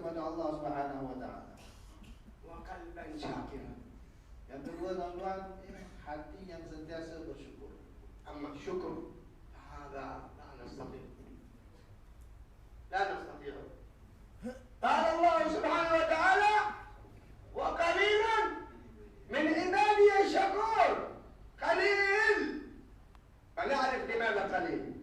kepada Allah Subhanahu wa taala. Wa qalban syakiran. Yang kedua tuan-tuan, hati yang sentiasa bersyukur. Amma syukur hada la nastati'. La nastati'. Qala Allah Subhanahu wa ta'ala wa qalilan min ibadiy syakur. Qalil. Ana arif di mana qalil.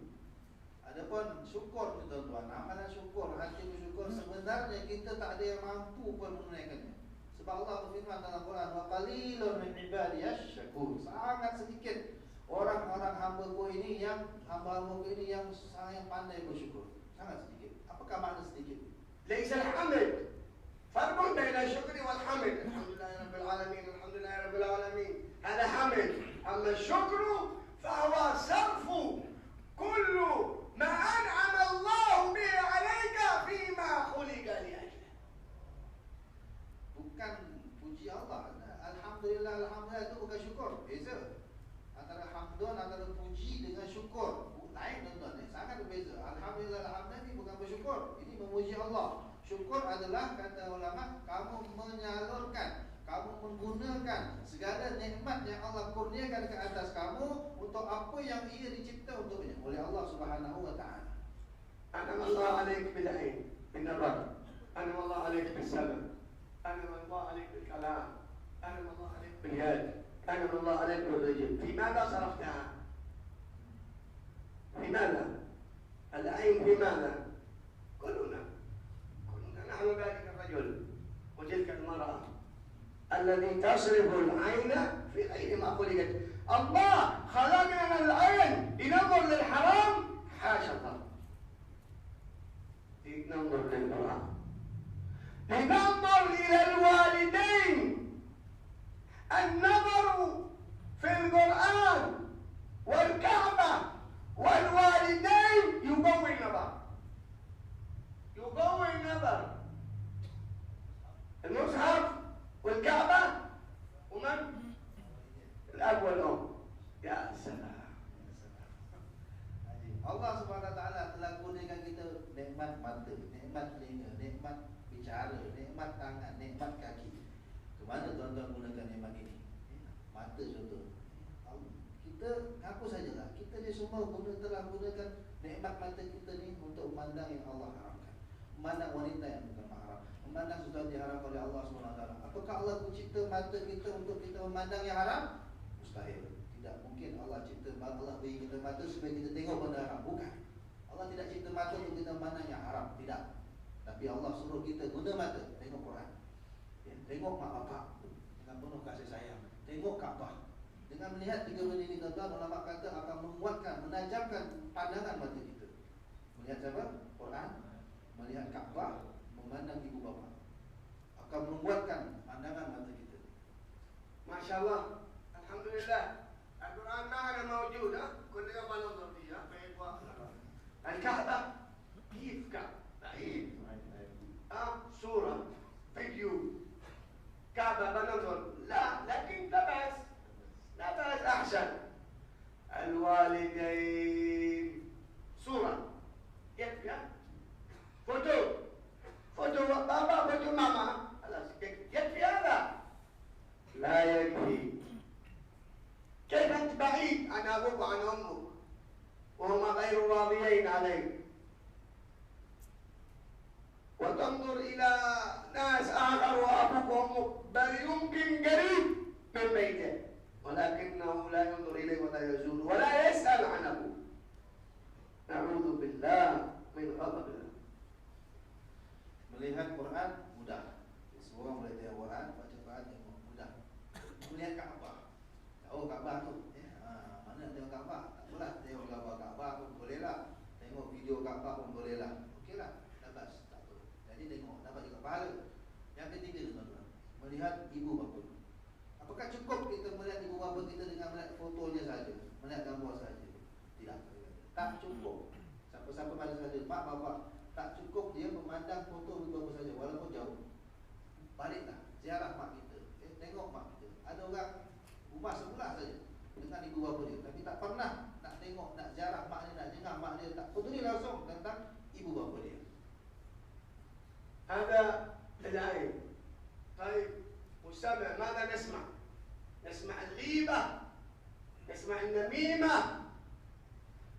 Adapun syukur ni tuan-tuan, amalan syukur, hati bersyukur, sebenarnya kita tak ada yang mampu pun menunaikannya. Sebab Allah berfirman dalam Quran, wa qalilun min ibadiyash syakur. Sangat sedikit orang-orang hamba-Ku ini yang hamba-hamba-Ku ini yang sangat pandai bersyukur. Sangat sedikit. Apakah makna sedikit? ليس الحمد فرق بين الشكر والحمد. الحمد لله رب العالمين، الحمد لله رب العالمين، هذا حمد. أما الشكر فهو صرف كل ما أنعم الله به عليك فيما خلق لأجله. Bukan puji Allah. Alhamdulillah, alhamdulillah itu bukan syukur. Beza. Antara hamdun, antara puji dengan syukur. Lain tuan-tuan, sangat berbeza. Alhamdulillah, alhamdulillah ini bukan bersyukur. Ini memuji Allah. Syukur adalah, kata ulama, kamu menyalurkan, kamu menggunakan segala nikmat yang Allah kurniakan ke atas kamu untuk apa yang ia dicipta untuknya oleh Allah Subhanahu wa taala. أنعم الله عليك بالعين، بالنظر، أنعم الله عليك بالسمع، أنعم الله عليك بالكلام، أنعم الله عليك باليد، أنعم الله عليك بالرجل. في ماذا صرفتها؟ في ماذا؟ العين في ماذا؟ كلنا نحن ذلك الرجل وتلك المرأة الذي تصرف العين في غير ما خلقت. الله خلقنا العين لننظر للحرام، حاشا الله. لننظر للمرأة، لننظر إلى الوالدين. النظر في القرآن والكعبة والوالدين يقوي النظر، يقوي النظر. المصحف والكعبة ومن؟ الأب والأم. يا سلام. Allah Subhanahu wa taala telah kurniakan kita nikmat mata, nikmat telinga, nikmat bicara, nikmat tangan, nikmat kaki. Ke mana tuan-tuan gunakan nikmat ini? Mata contoh. Kita ngaku sajalah, kita ni semua telah gunakan nikmat mata kita ni untuk memandang yang Allah haramkan. Memandang wanita yang bukan mahram, memandang sesuatu yang diharamkan oleh Allah SWT. Apakah Allah mencipta mata kita untuk kita memandang yang haram? Mustahil. Tidak mungkin Allah cipta, Allah beri kita mata supaya kita tengok benda haram. Bukan. Allah tidak cipta mata untuk kita memandang yang haram. Tidak. Tapi Allah suruh kita guna mata, tengok Quran, tengok mak bapak dengan penuh kasih sayang, tengok Kaabah. Dengan melihat tiga benda ini, tuan-tuan, ulama kata akan menguatkan, menajamkan pandangan mata kita. Melihat siapa? Quran, melihat Kaabah, memandang ibu bapa, akan menguatkan pandangan mata kita. Masya Allah, Alhamdulillah. Al-Quran معنا موجود، كل يوم ننظر فيها الكعبة كيف كعبة بعيد، صورة فيديو كعبة بننظر، لا لكن لا بأس، لا بأس أحسن. الوالدين صورة يكفي، فوتو فوتو بابا فوتو ماما، خلاص يكفي هذا، لا يكفي. كيف أنت بعيد عن أبوك وعن أمك وهما غير راضيين عليك، وتنظر إلى ناس آخر وأبوك وأمك بل يمكن قريب من بيته ولكنه لا ينظر إليه ولا يزور ولا يسأل عن أبوه. نعوذ بالله من غضب الله. Melihat Quran mudah. Semua orang boleh tengok Quran, baca Quran tengok mudah. Melihat Kaabah, oh Kaabah tu, mana tengok Kaabah? Tak apalah, tengok gambar Kaabah pun boleh lah, tengok video Kaabah pun boleh lah. Okey lah, dapat, tak apa. Jadi tengok, dapat juga pahala. Yang ketiga tuan-tuan, melihat ibu bapa. Apakah cukup kita melihat ibu bapa kita dengan melihat fotonya saja, melihat gambar saja? Tidak. Tak cukup. Siapa-siapa pada saja, mak bapak, tak cukup dia memandang foto ibu bapa saja walaupun jauh. Baliklah, ziarah mak kita, tengok mak kita. Ada orang rumah sebelah saja dengan ibu bapa dia, tapi tak pernah nak tengok, nak ziarah mak dia, nak jengah mak dia, tak peduli langsung tentang ibu bapa dia. هذا العين. طيب والسمع ماذا نسمع؟ نسمع الغيبة، نسمع النميمة.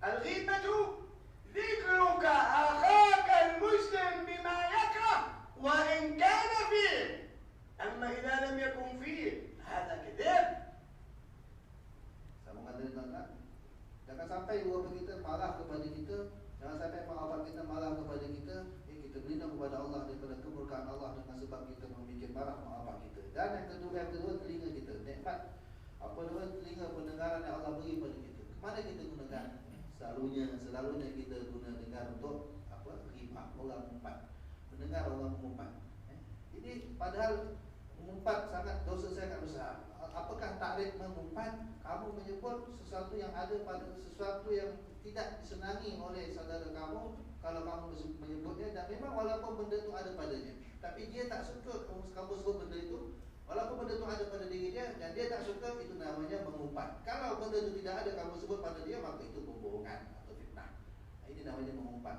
الغيبة ذكرك أخاك المسلم بما يكره وإن كان فيه، أما إذا لم يكن فيه هذا كذب. Sama kata tuan-tuan, jangan sampai dua kita marah kepada kita, jangan sampai mak bapak kita marah kepada kita. Kita berlindung kepada Allah daripada kemurkaan Allah dengan sebab kita memikir marah mak bapak kita. Dan yang kedua telinga kita, nikmat apa nama telinga pendengaran yang Allah beri kepada kita. Kemana kita gunakan? Selalunya kita guna dengar untuk apa? Ghibah, orang mengumpat, mendengar orang mengumpat. Jadi padahal mengumpat sangat dosa sangat besar. Apakah takrif mengumpat? Kamu menyebut sesuatu yang ada pada sesuatu yang tidak disenangi oleh saudara kamu kalau kamu menyebutnya, dan memang walaupun benda itu ada padanya, tapi dia tak suka kamu sebut benda itu, walaupun benda itu ada pada diri dia dan dia tak suka, itu namanya mengumpat. Kalau benda itu tidak ada kamu sebut pada dia, maka itu pembohongan atau fitnah. Ini namanya mengumpat.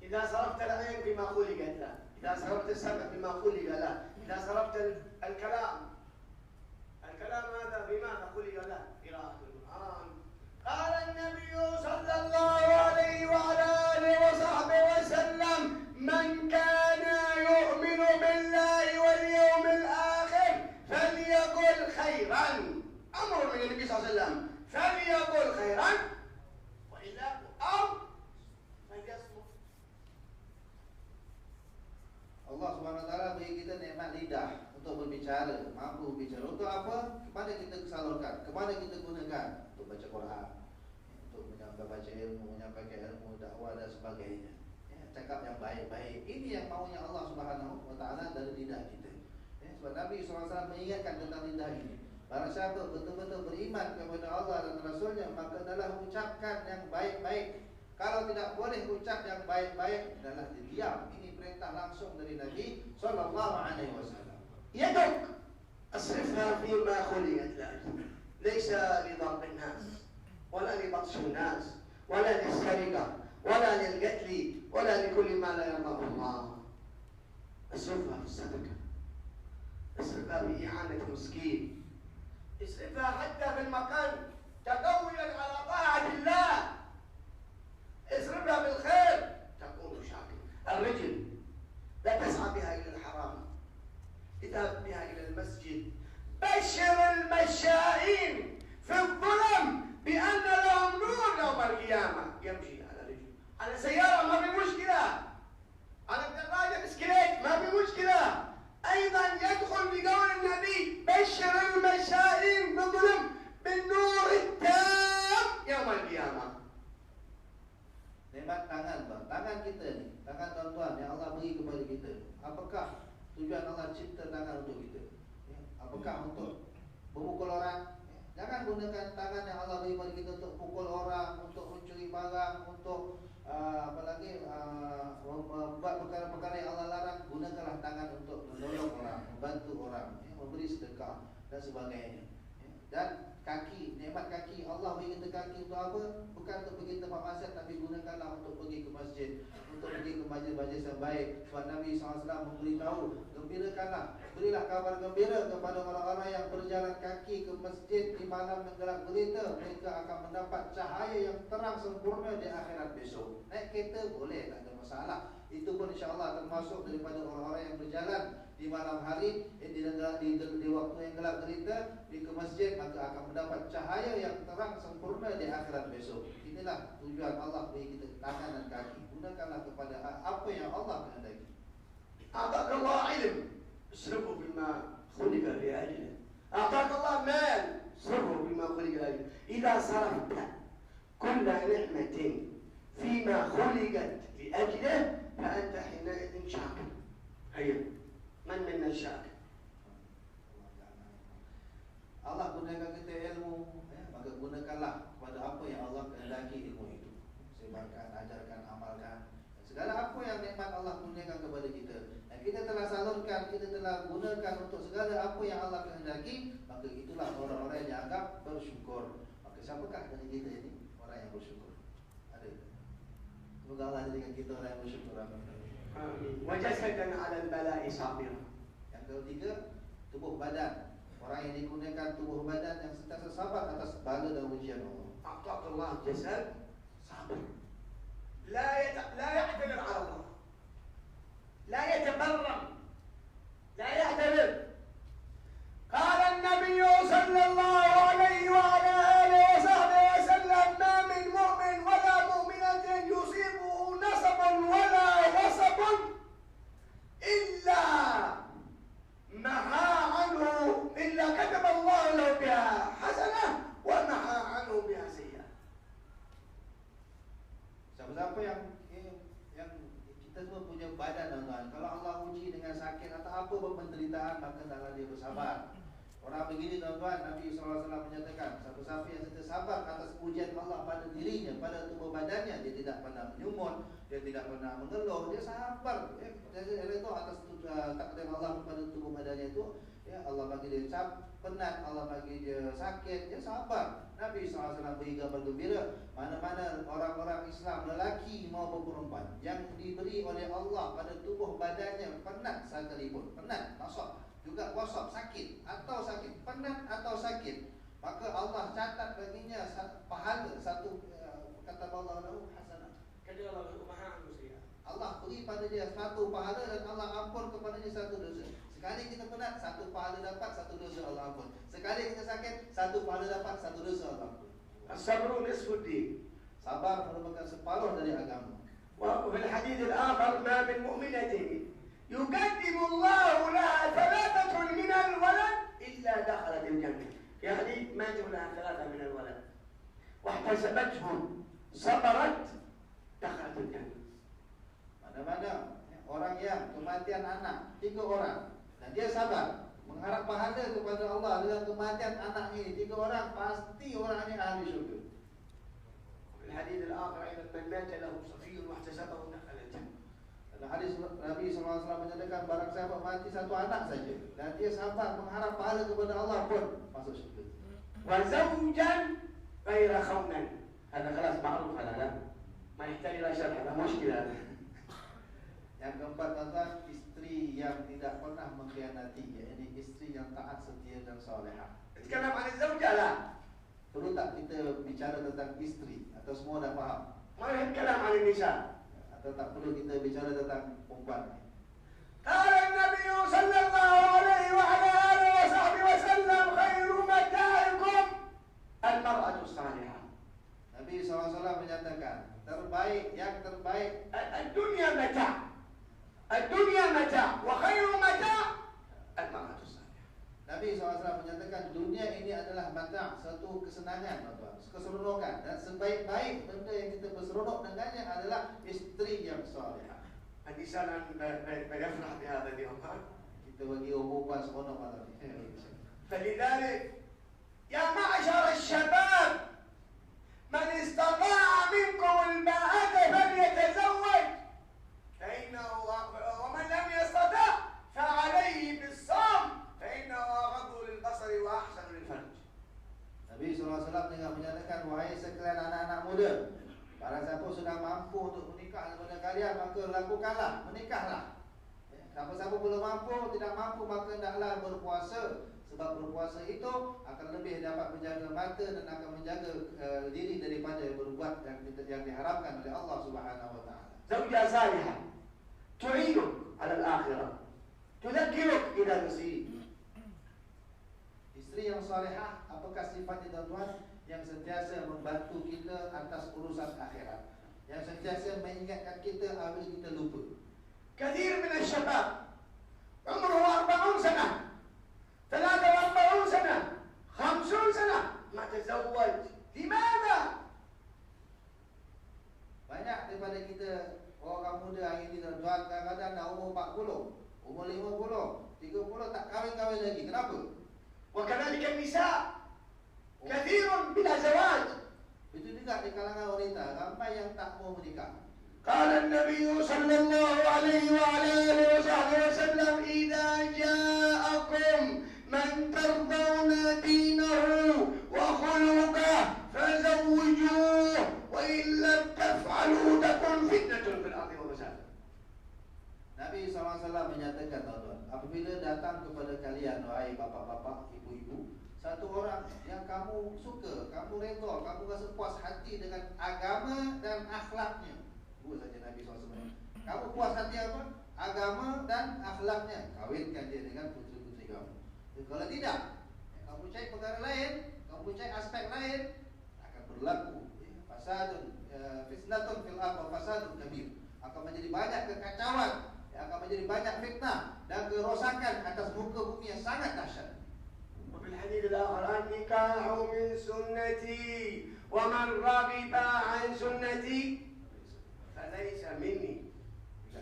إذا صرفت العين بما خلقت له، إذا صرفت السمع بما خلق له، إذا صرفت الكلام هذا بماذا خلق له؟ قراءة القرآن. قال النبي صلى الله عليه وعلى آله وصحبه وسلم: من كان يؤمن بالله واليوم الآخر فليقل خيرا. أمر من النبي صلى الله عليه وسلم، فليقل خيرا وإلا أو فليصمت. Allah Subhanahu Wa Taala beri kita nikmat lidah untuk berbicara, mampu berbicara. Untuk apa? Kemana kita salurkan? Kemana kita gunakan? Untuk baca Quran, untuk baca ilmu, menyampaikan ilmu, dakwah dan sebagainya. Cakap yang baik-baik. Ini yang maunya Allah Subhanahu Wa Taala dari lidah kita. Sebab Nabi SAW mengingatkan tentang lidah ini. Barang siapa betul-betul beriman kepada Allah dan Rasulnya, maka adalah ucapkan yang baik-baik. Kalau tidak boleh ucap yang baik-baik, adalah diam. Ini perintah langsung dari Nabi Sallallahu Alaihi Wasallam. يدك اصرفها فيما خلقت لأجله، ليس لضرب الناس ولا لبطش الناس ولا للسرقة ولا للقتل ولا لكل ما لا يرضاه الله. اصرفها في الصدقة، اصرفها في إعانة مسكين، اصرفها حتى في المكان تقويا على طاعة الله، اصرفها بالخير تكون شاكر. الرجل لا تسعى بها إلى الحرام، اذهب بها إلى المسجد. بشر المشائين في الظلم بأن لهم نور يوم القيامة. يمشي على رجل، على سيارة ما في مشكلة، على الدراجة بسكليت ما في مشكلة. أيضا يدخل بقول النبي: بشر المشائين بالظلم بالنور التام يوم القيامة. Nikmat tangan, bang. Tangan kita ni, tangan tuan-tuan yang Allah beri kepada kita. Apakah tujuan Allah cipta tangan untuk kita? Apakah untuk memukul orang? Jangan gunakan tangan yang Allah beri kepada kita untuk pukul orang, untuk mencuri barang, untuk membuat perkara-perkara yang Allah larang. Gunakanlah tangan untuk menolong orang, membantu orang, memberi sedekah dan sebagainya. Dan kaki, nikmat kaki, Allah beri kita kaki untuk apa? Bukan untuk pergi tempat maksiat, tapi gunakanlah untuk pergi ke masjid, untuk pergi ke majlis-majlis yang baik. Sebab Nabi SAW memberitahu, gembirakanlah, berilah kabar gembira kepada orang-orang yang berjalan kaki ke masjid di malam mengelap gulita. Mereka akan mendapat cahaya yang terang sempurna di akhirat besok. Naik kereta boleh, tak ada masalah. Itu pun insya-Allah termasuk daripada orang-orang yang berjalan di malam hari, di waktu yang gelap gulita, di ke masjid, maka akan mendapat cahaya yang terang sempurna di akhirat besok. Inilah tujuan Allah beri kita tangan dan kaki. Gunakanlah kepada apa yang Allah kehendaki. أعطاك الله علم، اصرفه بما خلق لأجله. أعطاك الله مال، اصرفه بما خلق لأجله. إذا صرفت كل نعمة فيما خلقت لأجله فأنت حينئذ شاكر. هيا، من منا الشاكر؟ Allah gunakan kita ilmu, maka gunakanlah kepada apa yang Allah kehendaki ilmu itu. Sebarkan, ajarkan, amalkan. Segala apa yang nikmat Allah gunakan kepada kita, dan kita telah salurkan, kita telah gunakan untuk segala apa yang Allah kehendaki, maka itulah orang-orang yang dianggap bersyukur. Maka siapakah dari kita ini orang yang bersyukur? Ada? Semoga Allah jadikan kita orang yang bersyukur. Amin. وجسدا على البلاء صابرا. Yang ketiga, tubuh badan. Orang yang digunakan tubuh badan yang sentiasa sabar atas bala dan ujian Allah. أعطاك الله جسد صابر لا يعتذر على الله، لا يتبرم، لا يعتذر. قال النبي صلى الله عليه وعلى آله وصحبه وسلم: ما من مؤمن ولا مؤمنة يصيبه نصب ولا وصب إلا محى عنه، إلا كتب الله له بها حسنة ومحى عنه بها سيئة. Siapa-siapa yang kita semua punya badan, tuan-tuan. Kalau Allah uji dengan sakit atau apa penderitaan, maka hendaklah dia bersabar. Orang begini, tuan-tuan, Nabi SAW menyatakan, siapa-siapa yang sentiasa sabar atas ujian Allah pada dirinya, pada tubuh badannya, dia tidak pernah menyumut, dia tidak pernah mengeluh, dia sabar. Dia itu atas takdir Allah pada tubuh badannya itu, ya Allah bagi dia penat, Allah bagi dia sakit, dia sabar. Nabi SAW beri gambar gembira, mana-mana orang-orang Islam, lelaki maupun perempuan, yang diberi oleh Allah pada tubuh badannya penat sekalipun, penat, nasab, juga wasab, sakit atau sakit, penat atau sakit, maka Allah catat baginya pahala satu, kata Allah lahu hasanah. Allah beri pada dia satu pahala dan Allah ampun kepadanya satu dosa. Sekali kita penat, satu pahala dapat, satu dosa Allah ampun. Sekali kita sakit, satu pahala dapat, satu dosa Allah ampun. الصبر نصف الدين. Sabar merupakan separuh dari agama. وفي الحديث الآخر: ما من مؤمنة يقدم الله لها ثلاثة من الولد إلا دخلت الجنة. يعني ماتوا لها ثلاثة من الولد واحتسبتهم صبرت دخلت الجنة. Mana-mana orang yang kematian anak 3 orang dan dia sabar mengharap pahala kepada Allah dengan kematian anak ini 3 orang, pasti orang ini ahli syurga. في الحديث الآخر: إذا من مات له صفي واحتسبه دخل الجنة. Dalam hadis Nabi SAW menyatakan, barang siapa mati satu anak saja dan dia sabar mengharap pahala kepada Allah pun masuk syurga. وزوجا غير خونا. هذا خلاص معروف، هذا لا ما يحتاج إلى شرح، هذا مشكلة. Yang keempat, tuan-tuan, istri yang tidak pernah mengkhianati, yaitu istri yang taat, setia dan salehah. نتكلم عن الزوجة لا. Perlu tak kita bicara tentang istri atau semua dah faham? ما يهم كلام عن النساء. Atau tak perlu kita bicara tentang perempuan? قال النبي صلى الله عليه وعلى آله وصحبه وسلم: خير متاعكم المرأة الصالحة. Nabi SAW menyatakan, yang terbaik الدنيا متاع، الدنيا متاع وخير متاع المرأة الصالحة. Nabi SAW menyatakan dunia ini adalah mata', satu kesenangan, keseronokan, dan sebaik-baik benda yang kita berseronok dengannya adalah istri yang salihah. النساء بيفرح بهذا اليوم. Kita bagi perempuan seronok malam ini. فلذلك يا معشر الشباب من استطاع منكم الباءة فليتزوج فإنه، ومن لم يستطع فعليه بالصوم فإنه أغض للبصر وأحسن للفرج. Nabi SAW dengan menyatakan, wahai sekalian anak-anak muda, barang siapa sudah mampu untuk menikah daripada kalian, maka lakukanlah, menikahlah. Siapa-siapa belum mampu, tidak mampu, maka hendaklah berpuasa. Sebab berpuasa itu akan lebih dapat menjaga mata dan akan menjaga diri daripada berbuat yang diharamkan oleh Allah Subhanahu wa taala. زوجة صالحة تعينك على الآخرة، تذكرك إذا نسيت. Istri yang salihah, apakah sifatnya, tuan-tuan? Yang sentiasa membantu kita atas urusan akhirat, yang sentiasa mengingatkan kita apabila kita lupa. كثير من الشباب عمره 40 سنة 43 سنة 50 سنة ما تزوج. لماذا؟ Banyak daripada kita orang muda hari ini, tuan-tuan, kadang-kadang dah umur 40, umur 50, 30 tak kahwin-kahwin lagi. Kenapa? وكذلك النساء كثير بلا زواج. Itu juga di kalangan wanita, ramai yang tak mau menikah. قال النبي صلى الله عليه وعلى آله وصحبه وسلم: إذا جاءكم من ترضون دينه وخلقه فزوجوه وإن لم تفعلوا تكن فتنة في الأرض وفساد. SAW menyatakan, tuan-tuan, apabila datang kepada kalian, wahai bapak-bapak, ibu-ibu, satu orang yang kamu suka, kamu redha, kamu rasa puas hati dengan agama dan akhlaknya. Dua saja Nabi SAW. Kamu puas hati apa? Agama dan akhlaknya. Kawinkan dia dengan puteri-puteri kamu. Kalau tidak, kamu cari perkara lain, kamu cari aspek lain, akan berlaku fasadun, fitnatun fil ardh wa fasadun kabir. Akan menjadi banyak kekacauan, akan menjadi banyak fitnah dan kerosakan atas muka bumi yang sangat dahsyat. وفي الحديث الآخر النكاح من سنتي ومن رغب عن سنتي فليس مني.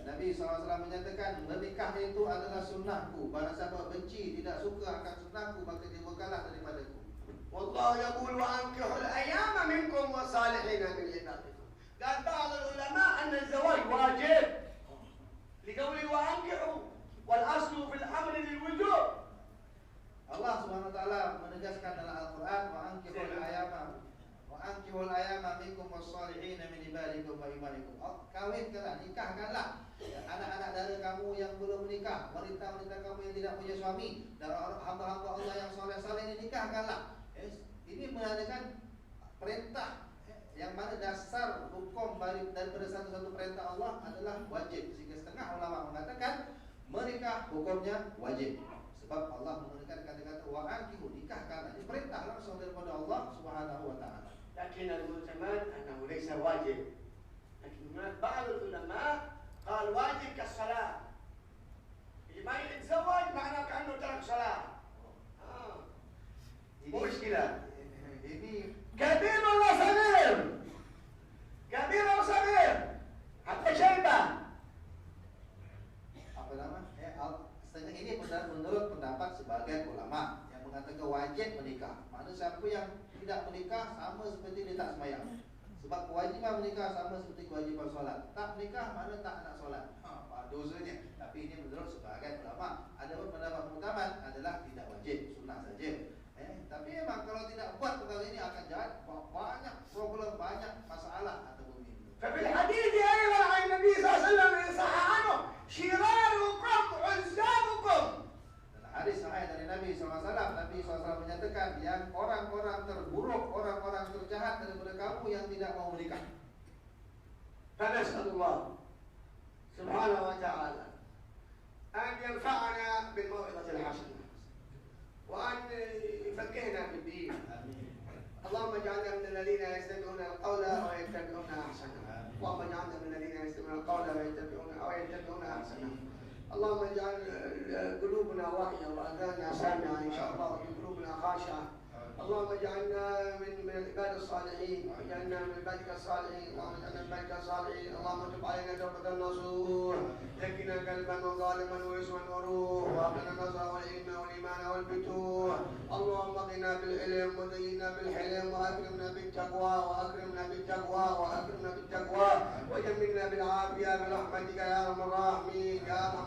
Nabi SAW menyatakan menikah itu adalah sunnahku. Barang siapa benci, tidak suka akan sunnahku, maka dia berkalah daripadaku. والله يقول وأنكحوا الأيام منكم والصالحين من عبادكم. قال بعض العلماء أن الزواج واجب لقوله وأنكحوا والأصل في الأمر للوجوب. Allah Subhanahu wa taala menegaskan dalam Al-Qur'an wa ankihul ayama minkum was-salihin min ibadikum wa imanikum. Kawinkanlah, nikahkanlah anak-anak dari kamu yang belum menikah, wanita-wanita kamu yang tidak punya suami, dan hamba-hamba Allah yang saleh-saleh ini nikahkanlah. Ini menandakan perintah yang mana dasar hukum daripada satu-satu perintah Allah adalah wajib. Sehingga setengah ulama mengatakan menikah hukumnya wajib. Sebab Allah menggunakan kata-kata wa ankihu, nikahkanlah. Ini perintah langsung daripada Allah Subhanahu wa taala. لكن المعتمد أنه ليس واجب. لكن هناك بعض العلماء قال واجب كالصلاة. ما يتزوج معناه كأنه ترك صلاة. مشكلة. كبير ولا صغير؟ كبير ولا صغير؟ حتى شيبة. Apa nama? Ini menurut pendapat sebagian ulama yang mengatakan wajib menikah. Maksudnya siapa yang tidak menikah sama seperti dia tak sembahyang. Sebab kewajiban menikah sama seperti kewajiban solat. Tak menikah mana tak nak solat. Dosanya. Tapi ini menurut sebagian ulama. Adapun pendapat muktamad adalah tidak wajib, sunnah saja. Tapi memang kalau tidak buat perkara ini akan jadi banyak problem, banyak masalah ataupun ini. ففي الحديث أيضا عن النبي صلى الله عليه وسلم يصح عنه شراركم عزابكم. Dalam hadis sahih dari Nabi SAW, Nabi SAW menyatakan yang orang-orang terburuk, orang-orang terjahat daripada kamu yang tidak mau menikah. فنسأل الله سبحانه وتعالى أن ينفعنا بالموعظة الحسنة وأن يفقهنا في الدين. اللهم اجعلنا من الذين يستمعون القول ويتبعون أحسنه. اللهم اجعلنا من الذين يستمعون القول ويتبعون أحسنه. اللهم اجعل قلوبنا واعية وأذاننا سامعة إن شاء الله وقلوبنا خاشعة. اللهم اجعلنا من العباد الصالحين واجعلنا من عبادك الصالحين. اللهم اجعلنا من عبادك الصالحين. اللهم تب علينا توبة نصوح. زكنا قلبا وظالما واسما وروح وهب لنا النصر والعلم والإيمان والفتوح. اللهم قنا بالعلم وزينا بالحلم وأكرمنا بالتقوى وجملنا بالعافية برحمتك يا أرحم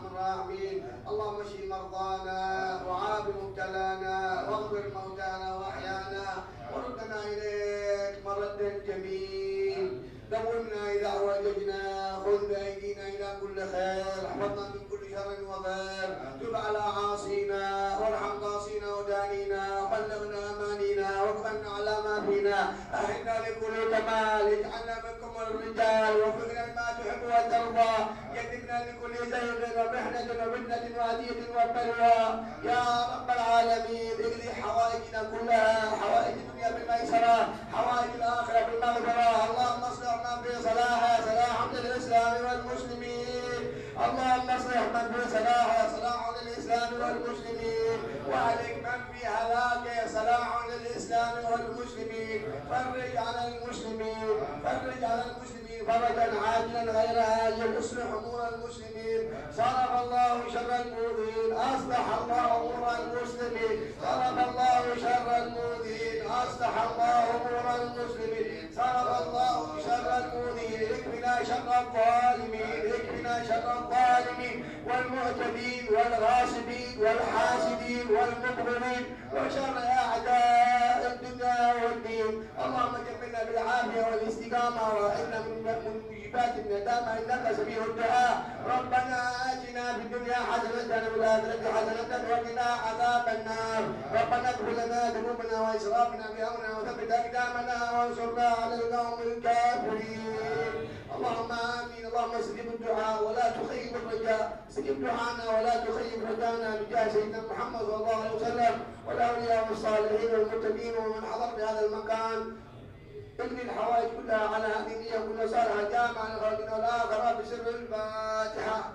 الراحمين. اللهم اشف مرضانا وعاف مبتلانا واغفر موتانا وأحيانا وردنا إليك مردا جميل. دورنا إذا وجدنا خذ بأيدينا إلى كل خير. احفظنا من كل شر وضير. تب على عاصينا وارحم قاصينا ودانينا وبلغنا أمانينا واغفرنا على ما فينا. أهلنا لكل كمال. اجعلنا منكم الرجال وفقنا ما تحب وترضى. جنبنا لكل زيغ ومحنة وفتنة وأذية وبلوى يا رب العالمين. اقضي حوائجنا كلها، حوائج الدنيا بالميسرة، حوائج الآخرة بالمغفرة. اللهم اصلح من في صلاحه صلاح للإسلام والمسلمين. اللهم اصلح من في صلاحه صلاح للإسلام والمسلمين، وعليك من في هلاكه صلاح للإسلام والمسلمين. فرج على المسلمين فرجا عاجلا غير آجل. اصلح أمور المسلمين. صرف الله شر المؤذين. أصلح الله أمور المسلمين. صرف الله شر المؤذين. أصلح الله أمور المسلمين. صرف الله شر المؤذين. اكفنا شر الظالمين والمعتدين والغاصبين والحاسدين والمبغضين وشر أعداء الدنيا والدين. اللهم جملنا بالعافية والاستقامة وإنا من المجيبات الندامة إنك سميع الدعاء. ربنا آتنا في الدنيا حسنة وفي الآخرة حسنة وقنا عذاب النار. ربنا اغفر لنا ذنوبنا وإسرافنا في أمرنا وثبت أقدامنا وانصرنا على القوم الكافرين. اللهم آمين. اللهم استجب الدعاء ولا تخيب الرجاء. استجب دعاءنا ولا تخيب رجاءنا بجاه سيدنا محمد صلى الله عليه وسلم والأولياء والصالحين والمتقين ومن حضر في هذا المكان. اقضي الحوائج كلها على هذه النية كل صالحة جامعة لخلقنا والآخرة بسر الفاتحة.